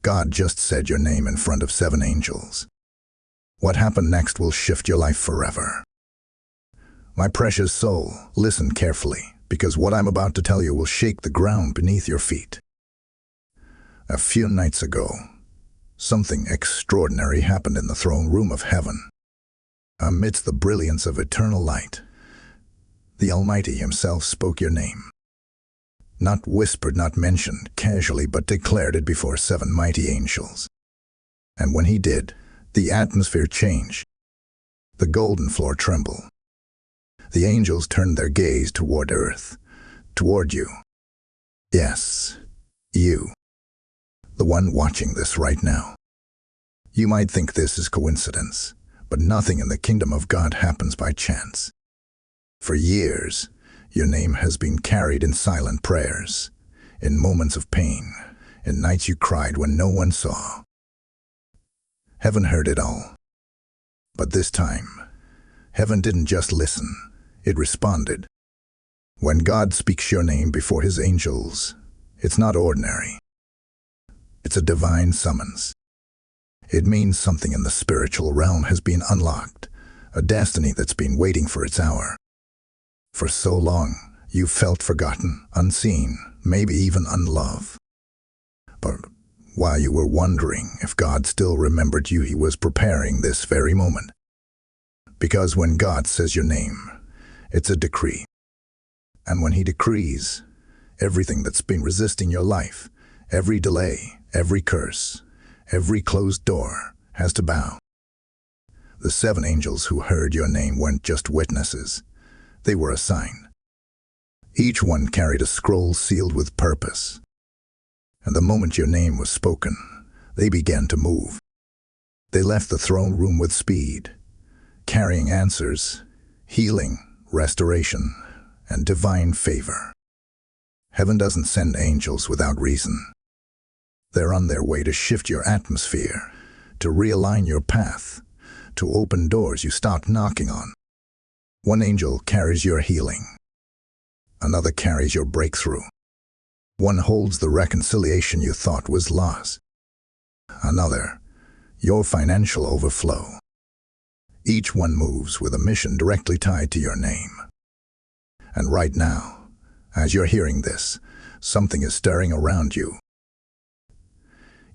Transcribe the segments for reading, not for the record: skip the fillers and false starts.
God just said your name in front of 7 angels. What happened next will shift your life forever. My precious soul, listen carefully, because what I'm about to tell you will shake the ground beneath your feet. A few nights ago, something extraordinary happened in the throne room of heaven. Amidst the brilliance of eternal light, the Almighty Himself spoke your name. Not whispered, not mentioned casually, but declared it before 7 mighty angels. And when He did, the atmosphere changed. The golden floor trembled. The angels turned their gaze toward earth, toward you. Yes, you. The one watching this right now. You might think this is coincidence, but nothing in the kingdom of God happens by chance. For years, your name has been carried in silent prayers, in moments of pain, in nights you cried when no one saw. Heaven heard it all. But this time, heaven didn't just listen, it responded. When God speaks your name before His angels, it's not ordinary. It's a divine summons. It means something in the spiritual realm has been unlocked, a destiny that's been waiting for its hour. For so long, you felt forgotten, unseen, maybe even unloved. But while you were wondering if God still remembered you, He was preparing this very moment. Because when God says your name, it's a decree. And when He decrees, everything that's been resisting your life, every delay, every curse, every closed door, has to bow. The 7 angels who heard your name weren't just witnesses. They were a sign. Each one carried a scroll sealed with purpose. And the moment your name was spoken, they began to move. They left the throne room with speed, carrying answers, healing, restoration, and divine favor. Heaven doesn't send angels without reason. They're on their way to shift your atmosphere, to realign your path, to open doors you stopped knocking on. One angel carries your healing. Another carries your breakthrough. One holds the reconciliation you thought was lost. Another, your financial overflow. Each one moves with a mission directly tied to your name. And right now, as you're hearing this, something is stirring around you.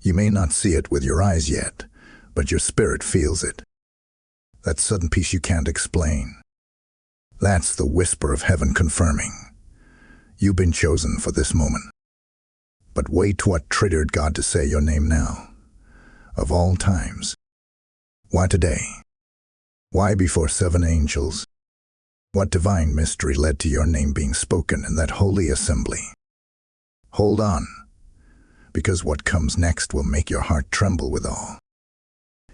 You may not see it with your eyes yet, but your spirit feels it. That sudden peace you can't explain. That's the whisper of heaven confirming. You've been chosen for this moment. But wait, what triggered God to say your name now? Of all times. Why today? Why before 7 angels? What divine mystery led to your name being spoken in that holy assembly? Hold on, because what comes next will make your heart tremble with awe.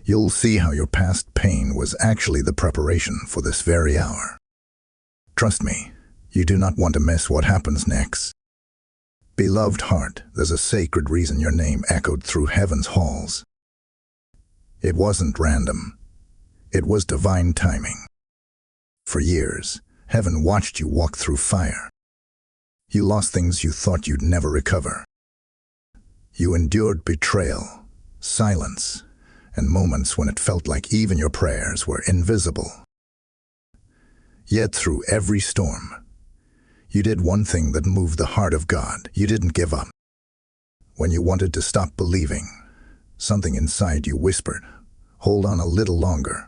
You'll see how your past pain was actually the preparation for this very hour. Trust me, you do not want to miss what happens next. Beloved heart, there's a sacred reason your name echoed through heaven's halls. It wasn't random. It was divine timing. For years, heaven watched you walk through fire. You lost things you thought you'd never recover. You endured betrayal, silence, and moments when it felt like even your prayers were invisible. Yet through every storm, you did one thing that moved the heart of God. You didn't give up. When you wanted to stop believing, something inside you whispered, "Hold on a little longer."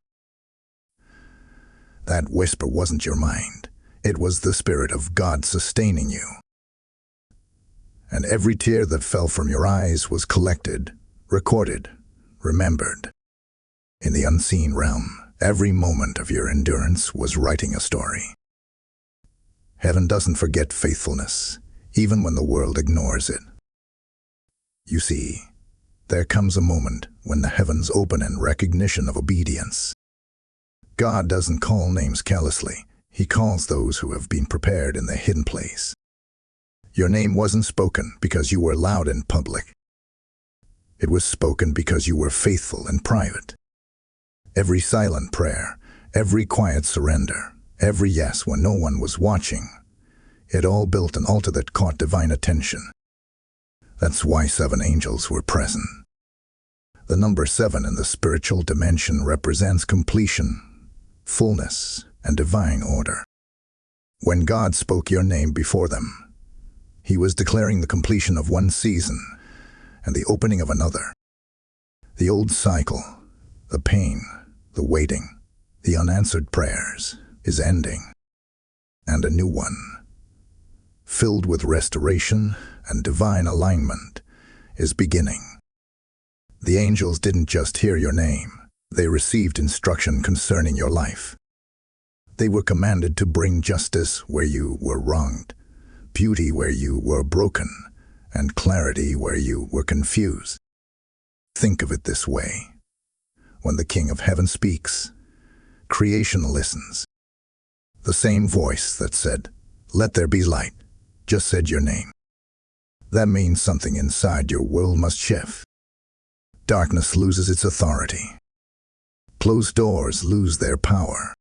That whisper wasn't your mind. It was the Spirit of God sustaining you. And every tear that fell from your eyes was collected, recorded, remembered. In the unseen realm, every moment of your endurance was writing a story. Heaven doesn't forget faithfulness, even when the world ignores it. You see, there comes a moment when the heavens open in recognition of obedience. God doesn't call names carelessly. He calls those who have been prepared in the hidden place. Your name wasn't spoken because you were loud in public. It was spoken because you were faithful in private. Every silent prayer, every quiet surrender, every yes when no one was watching, it all built an altar that caught divine attention. That's why 7 angels were present. The number 7 in the spiritual dimension represents completion, fullness, and divine order. When God spoke your name before them, He was declaring the completion of one season and the opening of another. The old cycle, the pain, the waiting, the unanswered prayers, is ending, and a new one, filled with restoration and divine alignment, is beginning. The angels didn't just hear your name, they received instruction concerning your life. They were commanded to bring justice where you were wronged, beauty where you were broken, and clarity where you were confused. Think of it this way. When the King of Heaven speaks, creation listens. The same voice that said, "Let there be light," just said your name. That means something inside your world must shift. Darkness loses its authority. Closed doors lose their power.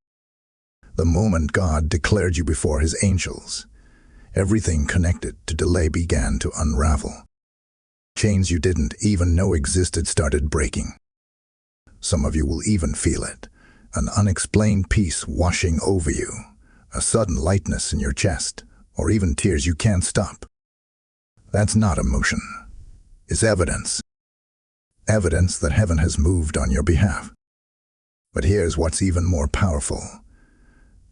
The moment God declared you before His angels, everything connected to delay began to unravel. Chains you didn't even know existed started breaking. Some of you will even feel it, an unexplained peace washing over you, a sudden lightness in your chest, or even tears you can't stop. That's not emotion. It's evidence. Evidence that heaven has moved on your behalf. But here's what's even more powerful.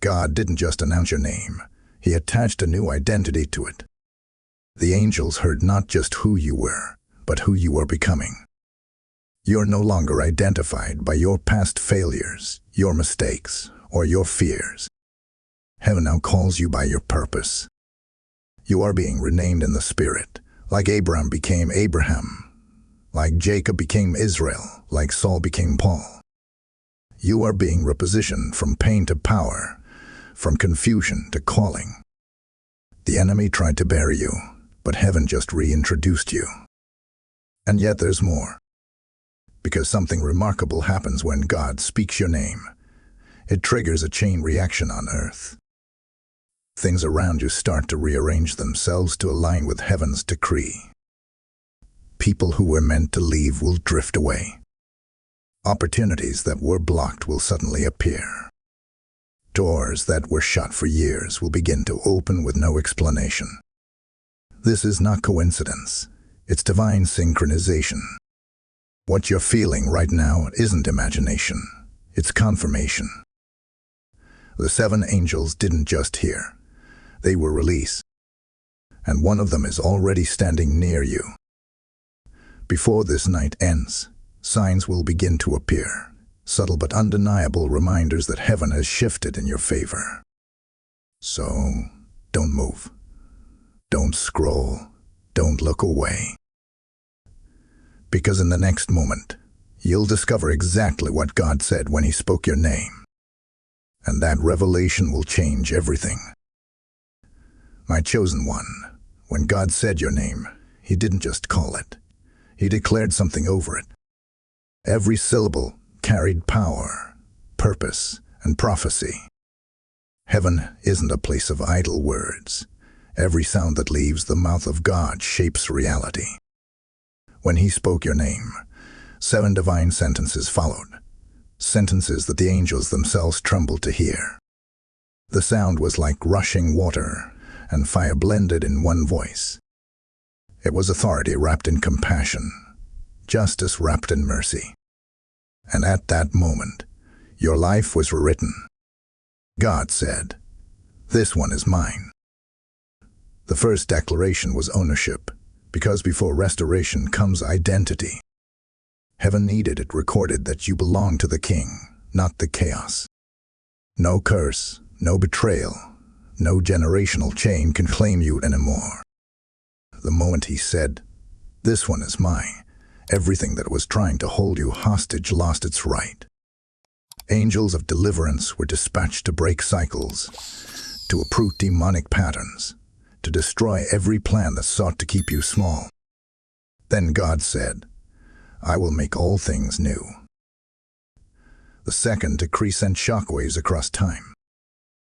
God didn't just announce your name. He attached a new identity to it. The angels heard not just who you were, but who you are becoming. You're no longer identified by your past failures, your mistakes, or your fears. Heaven now calls you by your purpose. You are being renamed in the Spirit, like Abraham became Abraham, like Jacob became Israel, like Saul became Paul. You are being repositioned from pain to power, from confusion to calling. The enemy tried to bury you, but heaven just reintroduced you. And yet there's more. Because something remarkable happens when God speaks your name. It triggers a chain reaction on earth. Things around you start to rearrange themselves to align with heaven's decree. People who were meant to leave will drift away. Opportunities that were blocked will suddenly appear. Doors that were shut for years will begin to open with no explanation. This is not coincidence. It's divine synchronization. What you're feeling right now isn't imagination. It's confirmation. The 7 angels didn't just hear. They were released. And one of them is already standing near you. Before this night ends, signs will begin to appear. Subtle but undeniable reminders that heaven has shifted in your favor. So, don't move. Don't scroll. Don't look away. Because in the next moment, you'll discover exactly what God said when He spoke your name. And that revelation will change everything. My chosen one, when God said your name, He didn't just call it. He declared something over it. Every syllable carried power, purpose, and prophecy. Heaven isn't a place of idle words. Every sound that leaves the mouth of God shapes reality. When He spoke your name, 7 divine sentences followed, sentences that the angels themselves trembled to hear. The sound was like rushing water and fire blended in one voice. It was authority wrapped in compassion, justice wrapped in mercy. And at that moment, your life was rewritten. God said, "This one is mine." The first declaration was ownership, because before restoration comes identity. Heaven needed it recorded that you belong to the King, not the chaos. No curse, no betrayal, no generational chain can claim you anymore. The moment He said, "This one is mine," everything that was trying to hold you hostage lost its right. Angels of deliverance were dispatched to break cycles, to uproot demonic patterns, to destroy every plan that sought to keep you small. Then God said, "I will make all things new." The second decree sent shockwaves across time.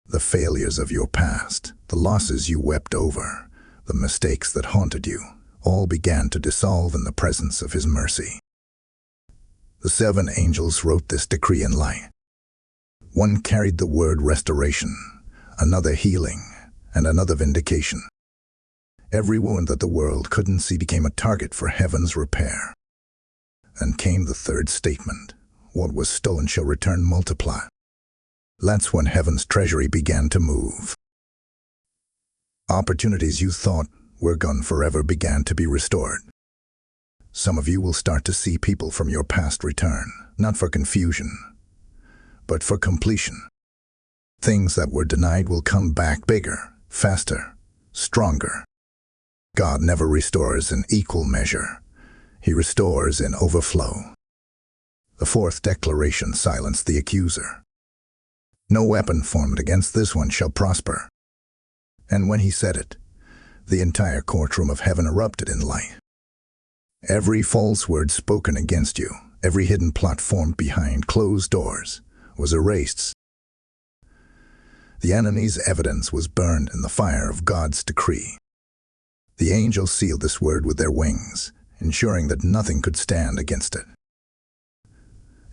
The failures of your past, the losses you wept over, the mistakes that haunted you, all began to dissolve in the presence of His mercy. The 7 angels wrote this decree in light. One carried the word restoration, another healing, and another vindication. Every wound that the world couldn't see became a target for heaven's repair. And came the 3rd statement, what was stolen shall return multiply. That's when heaven's treasury began to move. Opportunities you thought were gone forever began to be restored. Some of you will start to see people from your past return, not for confusion, but for completion. Things that were denied will come back bigger, faster, stronger. God never restores in equal measure. He restores in overflow. The 4th declaration silenced the accuser. No weapon formed against this one shall prosper. And when he said it, the entire courtroom of heaven erupted in light. Every false word spoken against you, every hidden plot formed behind closed doors, was erased. The enemy's evidence was burned in the fire of God's decree. The angels sealed this word with their wings, ensuring that nothing could stand against it.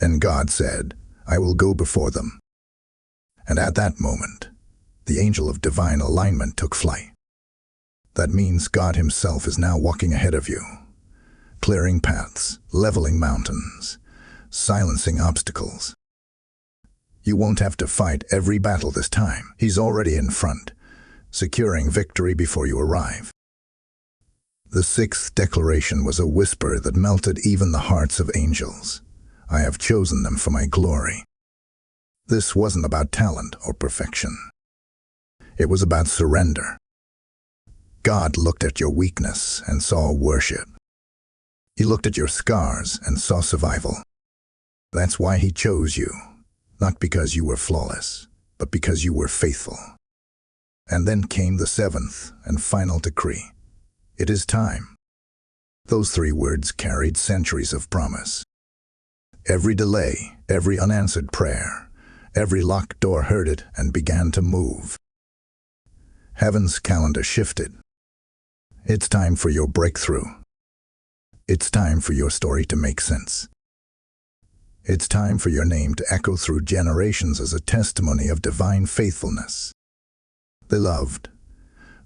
And God said, I will go before them. And at that moment, the angel of divine alignment took flight. That means God himself is now walking ahead of you, clearing paths, leveling mountains, silencing obstacles. You won't have to fight every battle this time. He's already in front, securing victory before you arrive. The 6th declaration was a whisper that melted even the hearts of angels. I have chosen them for my glory. This wasn't about talent or perfection. It was about surrender. God looked at your weakness and saw worship. He looked at your scars and saw survival. That's why he chose you, not because you were flawless, but because you were faithful. And then came the 7th and final decree. It is time. Those 3 words carried centuries of promise. Every delay, every unanswered prayer, every locked door heard it and began to move. Heaven's calendar shifted. It's time for your breakthrough. It's time for your story to make sense. It's time for your name to echo through generations as a testimony of divine faithfulness. Beloved,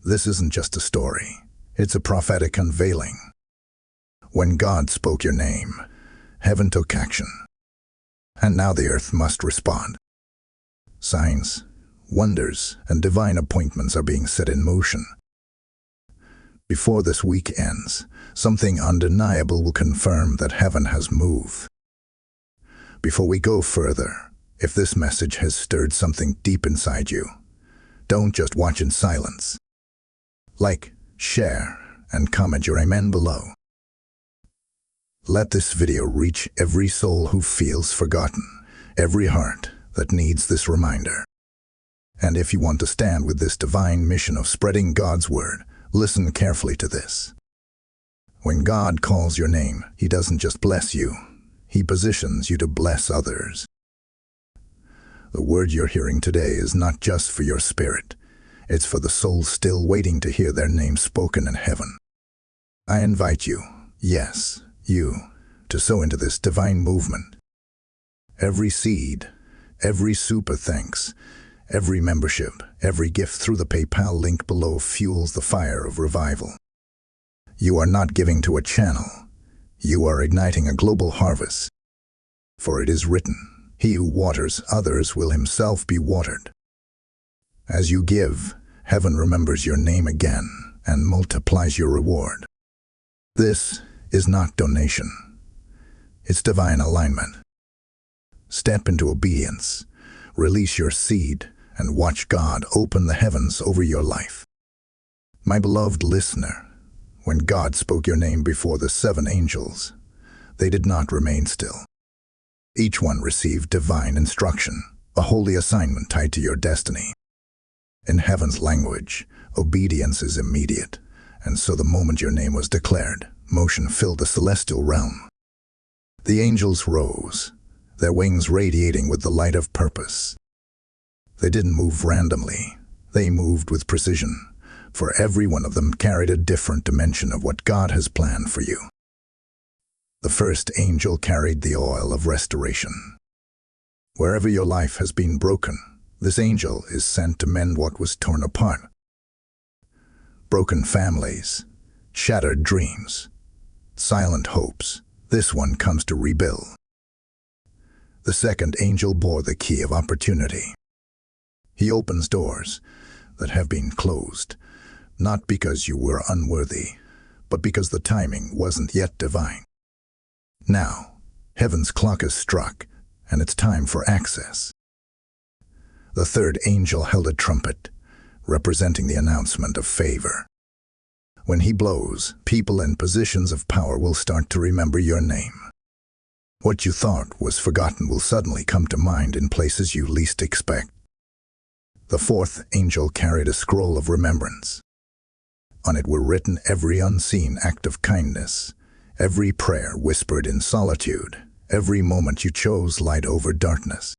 this isn't just a story. It's a prophetic unveiling. When God spoke your name, heaven took action. And now the earth must respond. Signs, wonders, and divine appointments are being set in motion. Before this week ends, something undeniable will confirm that heaven has moved. Before we go further, if this message has stirred something deep inside you, don't just watch in silence. Like, share, and comment your amen below. Let this video reach every soul who feels forgotten, every heart that needs this reminder. And if you want to stand with this divine mission of spreading God's word, listen carefully to this. When God calls your name, he doesn't just bless you, he positions you to bless others. The word you're hearing today is not just for your spirit, it's for the souls still waiting to hear their name spoken in heaven. I invite you, yes, you, to sow into this divine movement. Every seed, every super thanks, every membership, every gift through the PayPal link below fuels the fire of revival. You are not giving to a channel. You are igniting a global harvest. For it is written, he who waters others will himself be watered. As you give, heaven remembers your name again and multiplies your reward. This is not donation. It's divine alignment. Step into obedience, release your seed, and watch God open the heavens over your life. My beloved listener, when God spoke your name before the 7 angels, they did not remain still. Each one received divine instruction, a holy assignment tied to your destiny. In heaven's language, obedience is immediate, and so the moment your name was declared, motion filled the celestial realm. The angels rose, their wings radiating with the light of purpose. They didn't move randomly, they moved with precision, for every one of them carried a different dimension of what God has planned for you. The first angel carried the oil of restoration. Wherever your life has been broken, this angel is sent to mend what was torn apart. Broken families, shattered dreams, silent hopes, this one comes to rebuild. The second angel bore the key of opportunity. He opens doors that have been closed, not because you were unworthy, but because the timing wasn't yet divine. Now, heaven's clock has struck, and it's time for access. The third angel held a trumpet, representing the announcement of favor. When he blows, people in positions of power will start to remember your name. What you thought was forgotten will suddenly come to mind in places you least expect. The fourth angel carried a scroll of remembrance. On it were written every unseen act of kindness, every prayer whispered in solitude, every moment you chose light over darkness.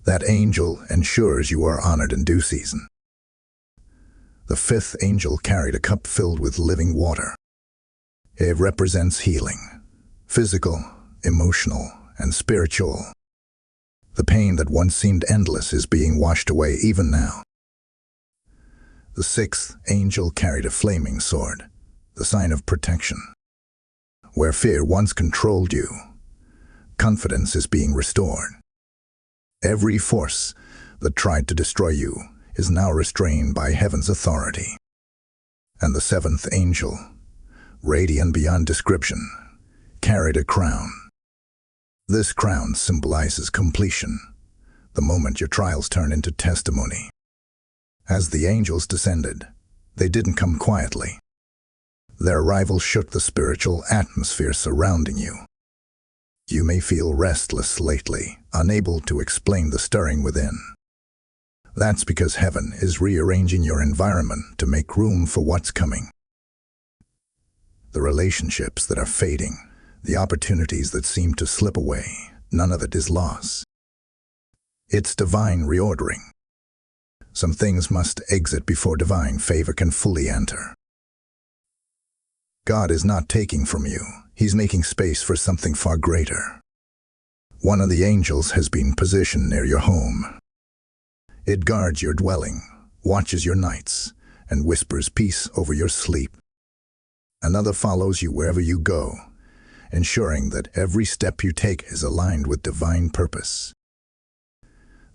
That angel ensures you are honored in due season. The fifth angel carried a cup filled with living water. It represents healing, physical, emotional, and spiritual. The pain that once seemed endless is being washed away even now. The sixth angel carried a flaming sword, the sign of protection. Where fear once controlled you, confidence is being restored. Every force that tried to destroy you is now restrained by heaven's authority. And the seventh angel, radiant beyond description, carried a crown. This crown symbolizes completion, the moment your trials turn into testimony. As the angels descended, they didn't come quietly. Their arrival shook the spiritual atmosphere surrounding you. You may feel restless lately, unable to explain the stirring within. That's because heaven is rearranging your environment to make room for what's coming. The relationships that are fading, the opportunities that seem to slip away, none of it is loss. It's divine reordering. Some things must exit before divine favor can fully enter. God is not taking from you. He's making space for something far greater. One of the angels has been positioned near your home. It guards your dwelling, watches your nights, and whispers peace over your sleep. Another follows you wherever you go, ensuring that every step you take is aligned with divine purpose.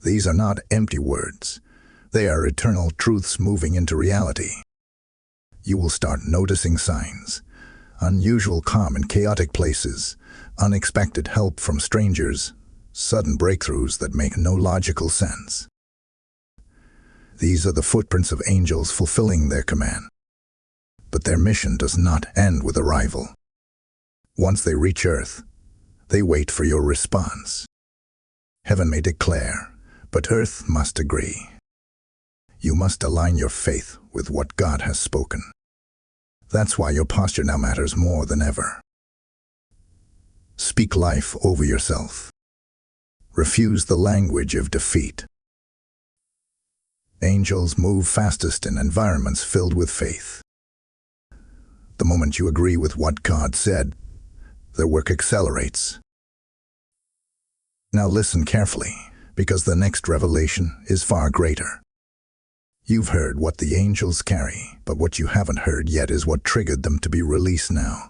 These are not empty words. They are eternal truths moving into reality. You will start noticing signs, unusual calm in chaotic places, unexpected help from strangers, sudden breakthroughs that make no logical sense. These are the footprints of angels fulfilling their command. But their mission does not end with arrival. Once they reach Earth, they wait for your response. Heaven may declare, but Earth must agree. You must align your faith with what God has spoken. That's why your posture now matters more than ever. Speak life over yourself. Refuse the language of defeat. Angels move fastest in environments filled with faith. The moment you agree with what God said, their work accelerates. Now listen carefully, because the next revelation is far greater. You've heard what the angels carry, but what you haven't heard yet is what triggered them to be released now.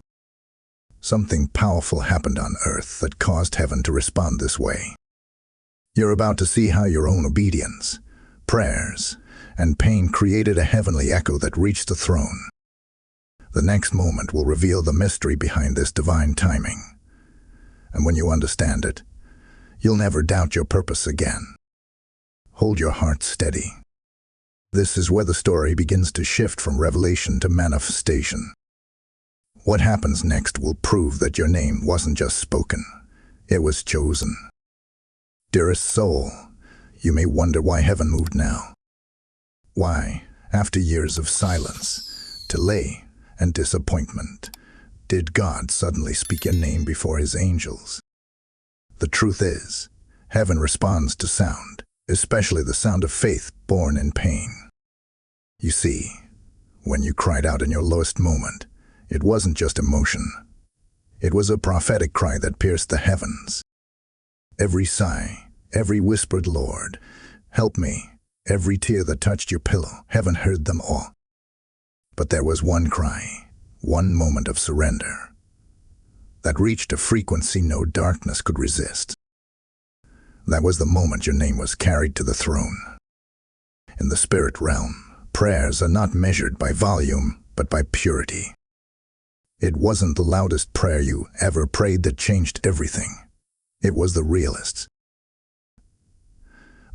Something powerful happened on earth that caused heaven to respond this way. You're about to see how your own obedience, prayers, and pain created a heavenly echo that reached the throne. The next moment will reveal the mystery behind this divine timing. And when you understand it, you'll never doubt your purpose again. Hold your heart steady. This is where the story begins to shift from revelation to manifestation. What happens next will prove that your name wasn't just spoken, it was chosen. Dearest soul, you may wonder why heaven moved now. Why, after years of silence, delay, and disappointment, did God suddenly speak your name before his angels? The truth is, heaven responds to sound, especially the sound of faith born in pain. You see, when you cried out in your lowest moment, it wasn't just emotion. It was a prophetic cry that pierced the heavens. Every sigh, every whispered, "Lord, help me," every tear that touched your pillow, heaven heard them all. But there was one cry, one moment of surrender, that reached a frequency no darkness could resist. That was the moment your name was carried to the throne. In the spirit realm, prayers are not measured by volume, but by purity. It wasn't the loudest prayer you ever prayed that changed everything. It was the realest.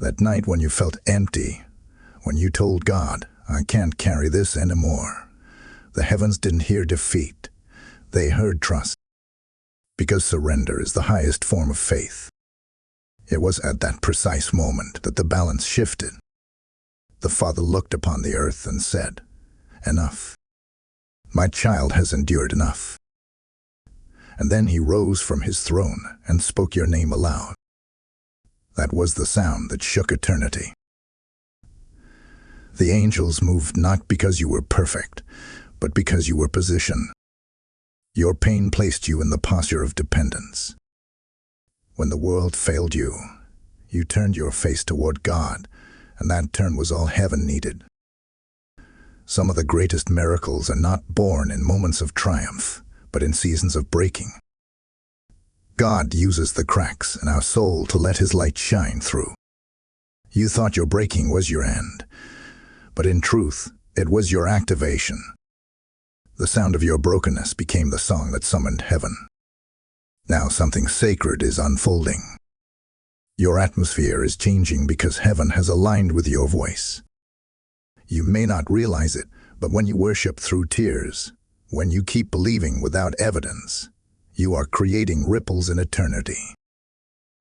That night when you felt empty, when you told God, "I can't carry this anymore," the heavens didn't hear defeat. They heard trust. Because surrender is the highest form of faith. It was at that precise moment that the balance shifted. The Father looked upon the earth and said, "Enough. My child has endured enough." And then he rose from his throne and spoke your name aloud. That was the sound that shook eternity. The angels moved not because you were perfect, but because you were positioned. Your pain placed you in the posture of dependence. When the world failed you, you turned your face toward God, and that turn was all heaven needed. Some of the greatest miracles are not born in moments of triumph, but in seasons of breaking. God uses the cracks in our soul to let His light shine through. You thought your breaking was your end, but in truth, it was your activation. The sound of your brokenness became the song that summoned heaven. Now something sacred is unfolding. Your atmosphere is changing because heaven has aligned with your voice. You may not realize it, but when you worship through tears, when you keep believing without evidence, you are creating ripples in eternity.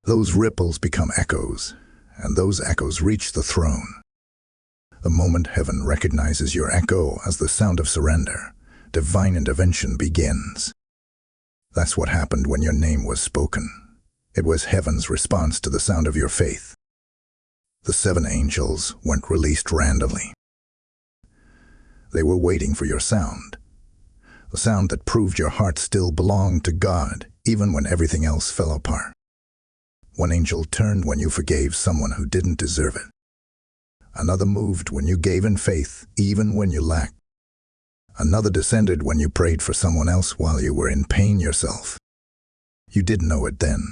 Those ripples become echoes, and those echoes reach the throne. The moment heaven recognizes your echo as the sound of surrender, divine intervention begins. That's what happened when your name was spoken. It was heaven's response to the sound of your faith. The 7 angels weren't released randomly. They were waiting for your sound. The sound that proved your heart still belonged to God, even when everything else fell apart. One angel turned when you forgave someone who didn't deserve it. Another moved when you gave in faith, even when you lacked. Another descended when you prayed for someone else while you were in pain yourself. You didn't know it then,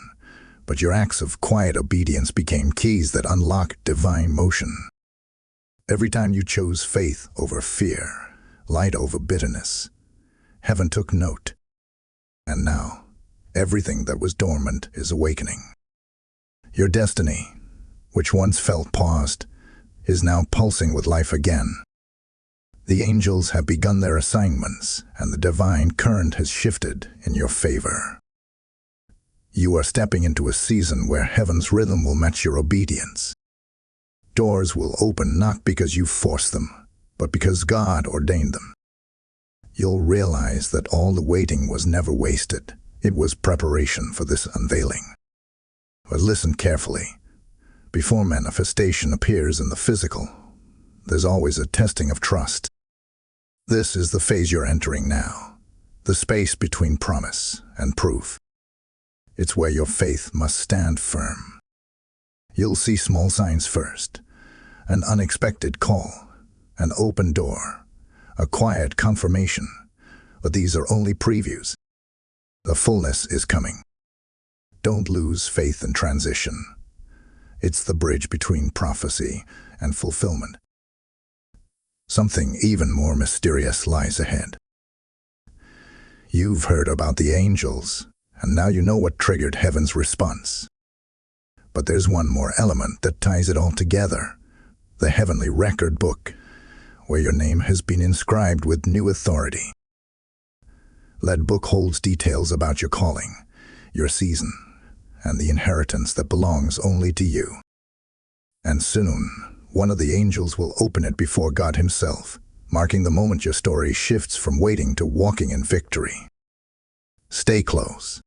but your acts of quiet obedience became keys that unlocked divine motion. Every time you chose faith over fear, light over bitterness, heaven took note. And now, everything that was dormant is awakening. Your destiny, which once felt paused, is now pulsing with life again. The angels have begun their assignments, and the divine current has shifted in your favor. You are stepping into a season where heaven's rhythm will match your obedience. Doors will open not because you forced them, but because God ordained them. You'll realize that all the waiting was never wasted. It was preparation for this unveiling. But listen carefully. Before manifestation appears in the physical, there's always a testing of trust. This is the phase you're entering now, the space between promise and proof. It's where your faith must stand firm. You'll see small signs first, an unexpected call, an open door, a quiet confirmation, but these are only previews. The fullness is coming. Don't lose faith in transition. It's the bridge between prophecy and fulfillment. Something even more mysterious lies ahead. You've heard about the angels, and now you know what triggered heaven's response. But there's one more element that ties it all together, the heavenly record book, where your name has been inscribed with new authority. That book holds details about your calling, your season, and the inheritance that belongs only to you. And soon, one of the angels will open it before God Himself, marking the moment your story shifts from waiting to walking in victory. Stay close.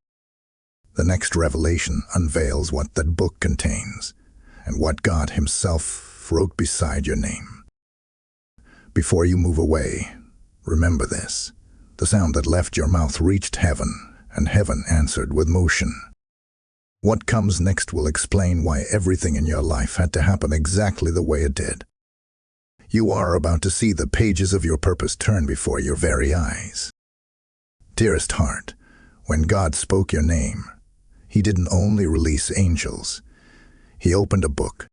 The next revelation unveils what that book contains, and what God Himself wrote beside your name. Before you move away, remember this. The sound that left your mouth reached heaven, and heaven answered with motion. What comes next will explain why everything in your life had to happen exactly the way it did. You are about to see the pages of your purpose turn before your very eyes. Dearest heart, when God spoke your name, He didn't only release angels. He opened a book.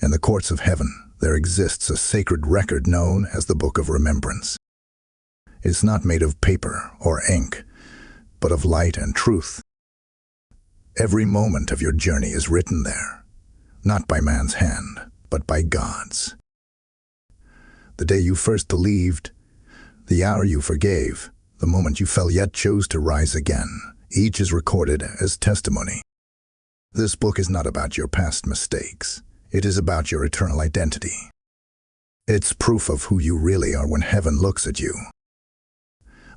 In the courts of heaven, there exists a sacred record known as the Book of Remembrance. It's not made of paper or ink, but of light and truth. Every moment of your journey is written there, not by man's hand, but by God's. The day you first believed, the hour you forgave, the moment you fell yet chose to rise again, each is recorded as testimony. This book is not about your past mistakes. It is about your eternal identity. It's proof of who you really are when heaven looks at you.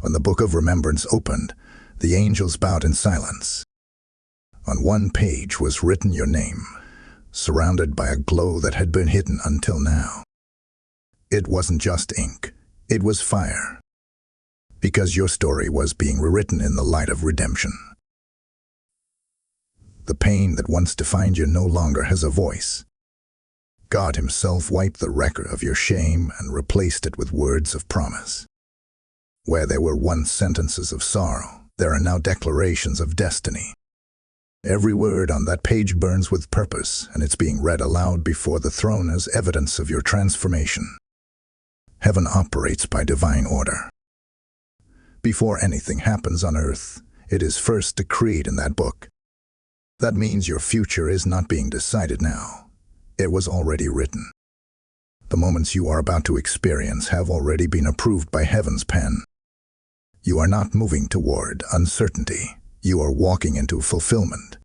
When the Book of Remembrance opened, the angels bowed in silence. On one page was written your name, surrounded by a glow that had been hidden until now. It wasn't just ink, it was fire. Because your story was being rewritten in the light of redemption. The pain that once defined you no longer has a voice. God Himself wiped the record of your shame and replaced it with words of promise. Where there were once sentences of sorrow, there are now declarations of destiny. Every word on that page burns with purpose, and it's being read aloud before the throne as evidence of your transformation. Heaven operates by divine order. Before anything happens on earth, it is first decreed in that book. That means your future is not being decided now. It was already written. The moments you are about to experience have already been approved by heaven's pen. You are not moving toward uncertainty. You are walking into fulfillment.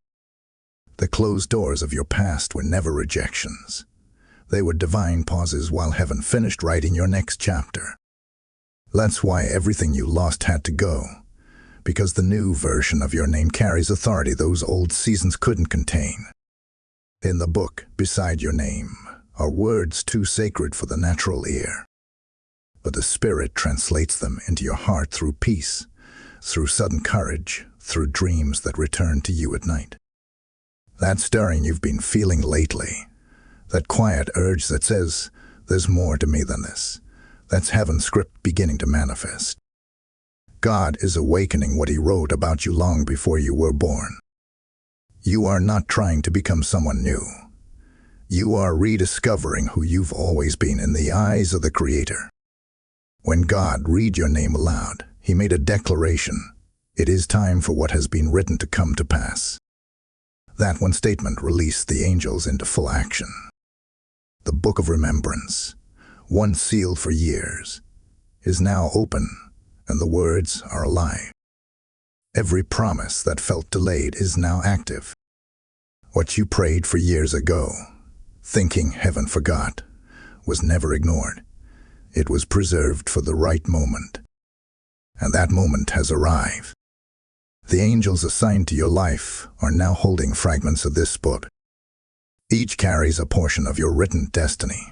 The closed doors of your past were never rejections. They were divine pauses while heaven finished writing your next chapter. That's why everything you lost had to go, because the new version of your name carries authority those old seasons couldn't contain. In the book, beside your name, are words too sacred for the natural ear. But the Spirit translates them into your heart through peace, through sudden courage, through dreams that return to you at night. That stirring you've been feeling lately, that quiet urge that says, there's more to me than this, that's heaven's script beginning to manifest. God is awakening what He wrote about you long before you were born. You are not trying to become someone new. You are rediscovering who you've always been in the eyes of the Creator. When God read your name aloud, He made a declaration. It is time for what has been written to come to pass. That one statement released the angels into full action. The Book of Remembrance, once sealed for years, is now open, and the words are alive. Every promise that felt delayed is now active. What you prayed for years ago, thinking heaven forgot, was never ignored. It was preserved for the right moment. And that moment has arrived. The angels assigned to your life are now holding fragments of this book. Each carries a portion of your written destiny.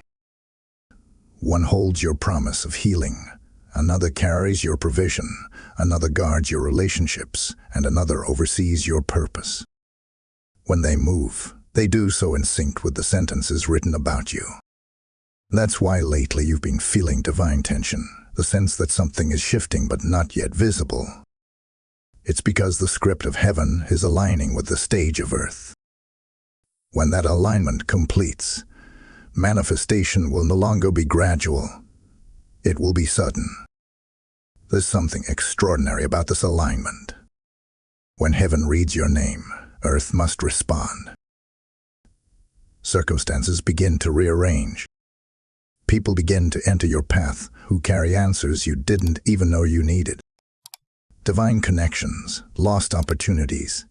One holds your promise of healing, another carries your provision, another guards your relationships, and another oversees your purpose. When they move, they do so in sync with the sentences written about you. That's why lately you've been feeling divine tension, the sense that something is shifting but not yet visible. It's because the script of heaven is aligning with the stage of earth. When that alignment completes, manifestation will no longer be gradual. It will be sudden. There's something extraordinary about this alignment. When heaven reads your name, earth must respond. Circumstances begin to rearrange. People begin to enter your path who carry answers you didn't even know you needed. Divine connections, lost opportunities,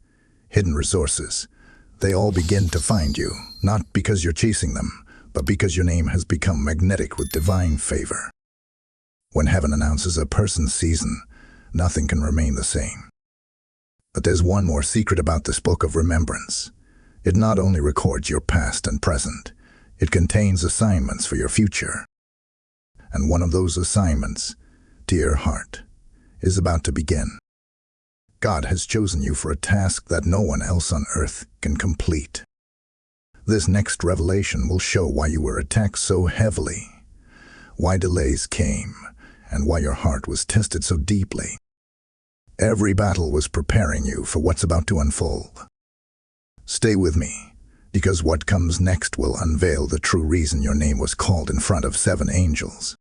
hidden resources, they all begin to find you, not because you're chasing them, but because your name has become magnetic with divine favor. When heaven announces a person's season, nothing can remain the same. But there's one more secret about this Book of Remembrance. It not only records your past and present, it contains assignments for your future. And one of those assignments, dear heart, is about to begin. God has chosen you for a task that no one else on earth can complete. This next revelation will show why you were attacked so heavily, why delays came, and why your heart was tested so deeply. Every battle was preparing you for what's about to unfold. Stay with me, because what comes next will unveil the true reason your name was called in front of 7 angels.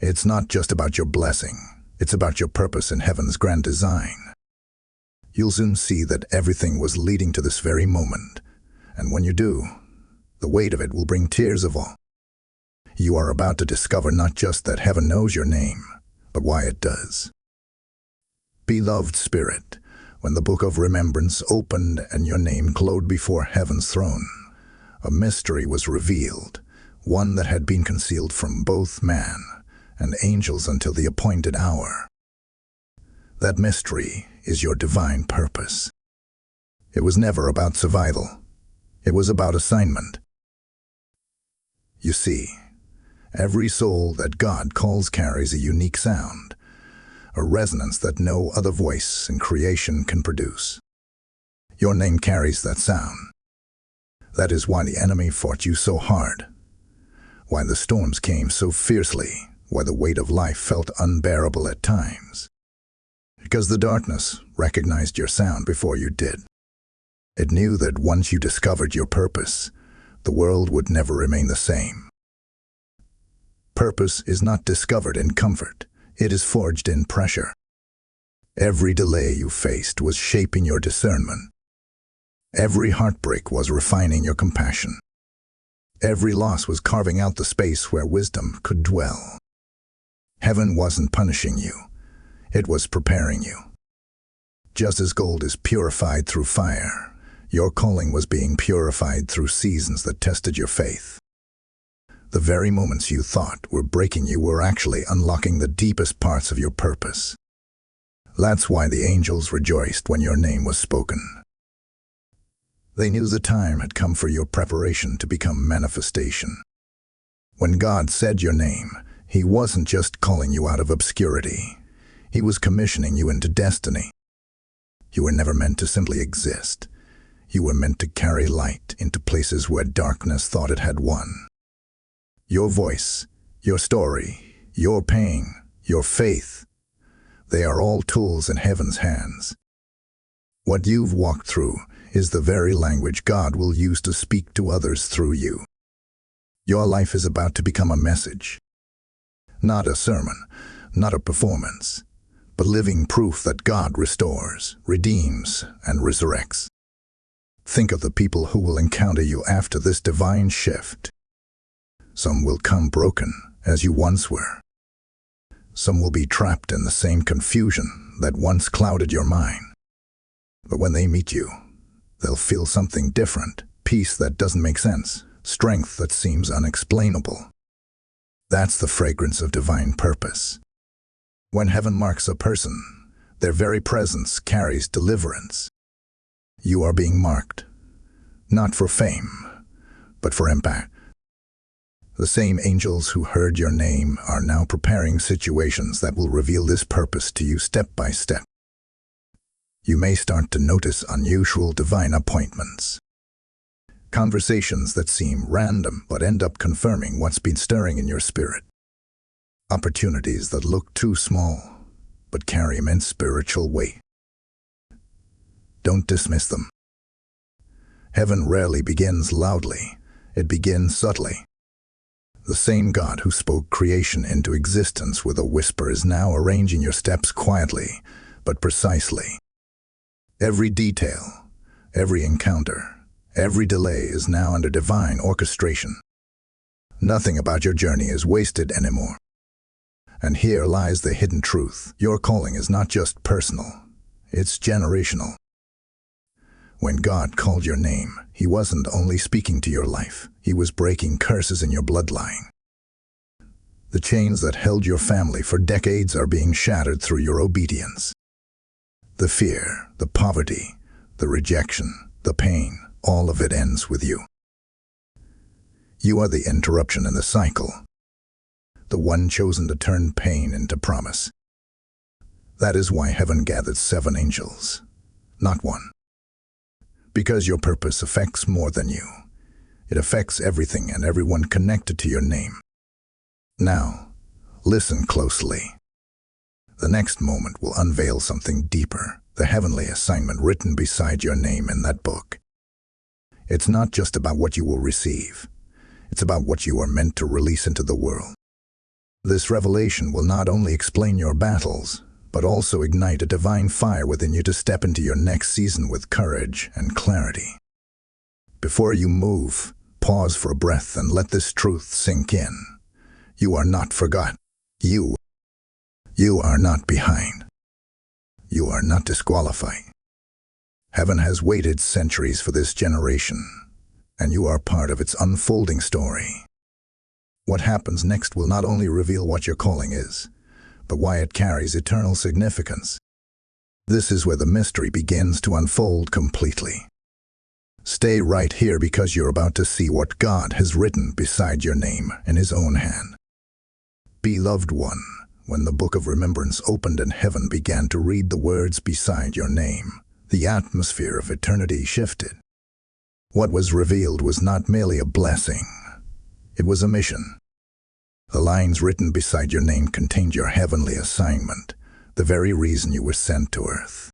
It's not just about your blessing, it's about your purpose in heaven's grand design. You'll soon see that everything was leading to this very moment, and when you do, the weight of it will bring tears of awe. You are about to discover not just that heaven knows your name, but why it does. Beloved Spirit, when the book of remembrance opened and your name glowed before heaven's throne, a mystery was revealed, one that had been concealed from both man and angels until the appointed hour. That mystery is your divine purpose. It was never about survival. It was about assignment. You see, every soul that God calls carries a unique sound, a resonance that no other voice in creation can produce. Your name carries that sound. That is why the enemy fought you so hard, why the storms came so fiercely, why the weight of life felt unbearable at times. Because the darkness recognized your sound before you did. It knew that once you discovered your purpose, the world would never remain the same. Purpose is not discovered in comfort, it is forged in pressure. Every delay you faced was shaping your discernment. Every heartbreak was refining your compassion. Every loss was carving out the space where wisdom could dwell. Heaven wasn't punishing you, it was preparing you. Just as gold is purified through fire, your calling was being purified through seasons that tested your faith. The very moments you thought were breaking you were actually unlocking the deepest parts of your purpose. That's why the angels rejoiced when your name was spoken. They knew the time had come for your preparation to become manifestation. When God said your name, He wasn't just calling you out of obscurity. He was commissioning you into destiny. You were never meant to simply exist. You were meant to carry light into places where darkness thought it had won. Your voice, your story, your pain, your faith, they are all tools in heaven's hands. What you've walked through is the very language God will use to speak to others through you. Your life is about to become a message. Not a sermon, not a performance, but living proof that God restores, redeems, and resurrects. Think of the people who will encounter you after this divine shift. Some will come broken, as you once were. Some will be trapped in the same confusion that once clouded your mind. But when they meet you, they'll feel something different, peace that doesn't make sense, strength that seems unexplainable. That's the fragrance of divine purpose. When heaven marks a person, their very presence carries deliverance. You are being marked, not for fame, but for impact. The same angels who heard your name are now preparing situations that will reveal this purpose to you step by step. You may start to notice unusual divine appointments. Conversations that seem random but end up confirming what's been stirring in your spirit. Opportunities that look too small but carry immense spiritual weight. Don't dismiss them. Heaven rarely begins loudly, it begins subtly. The same God who spoke creation into existence with a whisper is now arranging your steps quietly, but precisely. Every detail, every encounter, every delay is now under divine orchestration. Nothing about your journey is wasted anymore. And here lies the hidden truth. Your calling is not just personal, it's generational. When God called your name, He wasn't only speaking to your life, He was breaking curses in your bloodline. The chains that held your family for decades are being shattered through your obedience. The fear, the poverty, the rejection, the pain, all of it ends with you. You are the interruption in the cycle, the one chosen to turn pain into promise. That is why heaven gathered 7 angels, not one. Because your purpose affects more than you. It affects everything and everyone connected to your name. Now, listen closely. The next moment will unveil something deeper, the heavenly assignment written beside your name in that book. It's not just about what you will receive. It's about what you are meant to release into the world. This revelation will not only explain your battles, but also ignite a divine fire within you to step into your next season with courage and clarity. Before you move, pause for a breath and let this truth sink in. You are not forgotten. You are not behind. You are not disqualified. Heaven has waited centuries for this generation, and you are part of its unfolding story. What happens next will not only reveal what your calling is, but why it carries eternal significance. This is where the mystery begins to unfold completely. Stay right here because you're about to see what God has written beside your name in His own hand. Beloved one, when the book of remembrance opened and heaven began to read the words beside your name, the atmosphere of eternity shifted. What was revealed was not merely a blessing. It was a mission. The lines written beside your name contained your heavenly assignment, the very reason you were sent to earth.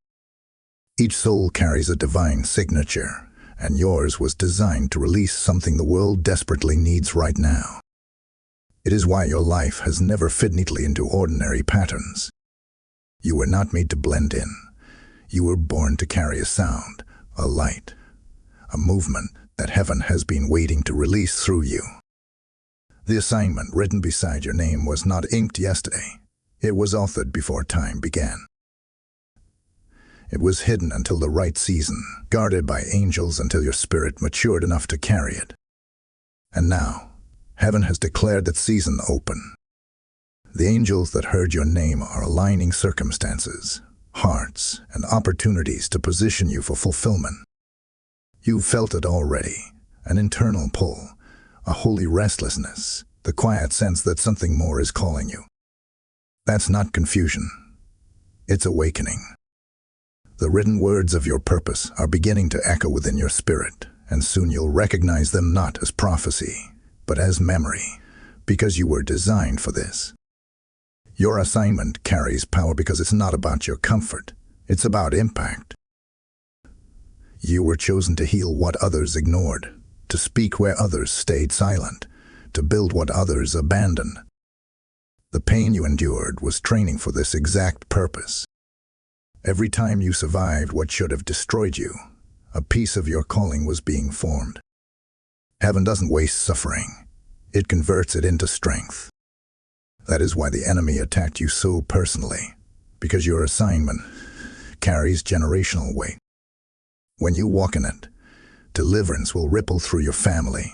Each soul carries a divine signature, and yours was designed to release something the world desperately needs right now. It is why your life has never fit neatly into ordinary patterns. You were not made to blend in. You were born to carry a sound, a light, a movement that heaven has been waiting to release through you. The assignment written beside your name was not inked yesterday. It was authored before time began. It was hidden until the right season, guarded by angels until your spirit matured enough to carry it. And now, heaven has declared that season open. The angels that heard your name are aligning circumstances, hearts, and opportunities to position you for fulfillment. You've felt it already, an internal pull, a holy restlessness, the quiet sense that something more is calling you. That's not confusion. It's awakening. The written words of your purpose are beginning to echo within your spirit, and soon you'll recognize them not as prophecy, but as memory, because you were designed for this. Your assignment carries power because it's not about your comfort, it's about impact. You were chosen to heal what others ignored, to speak where others stayed silent, to build what others abandoned. The pain you endured was training for this exact purpose. Every time you survived what should have destroyed you, a piece of your calling was being formed. Heaven doesn't waste suffering. It converts it into strength. That is why the enemy attacked you so personally, because your assignment carries generational weight. When you walk in it, deliverance will ripple through your family,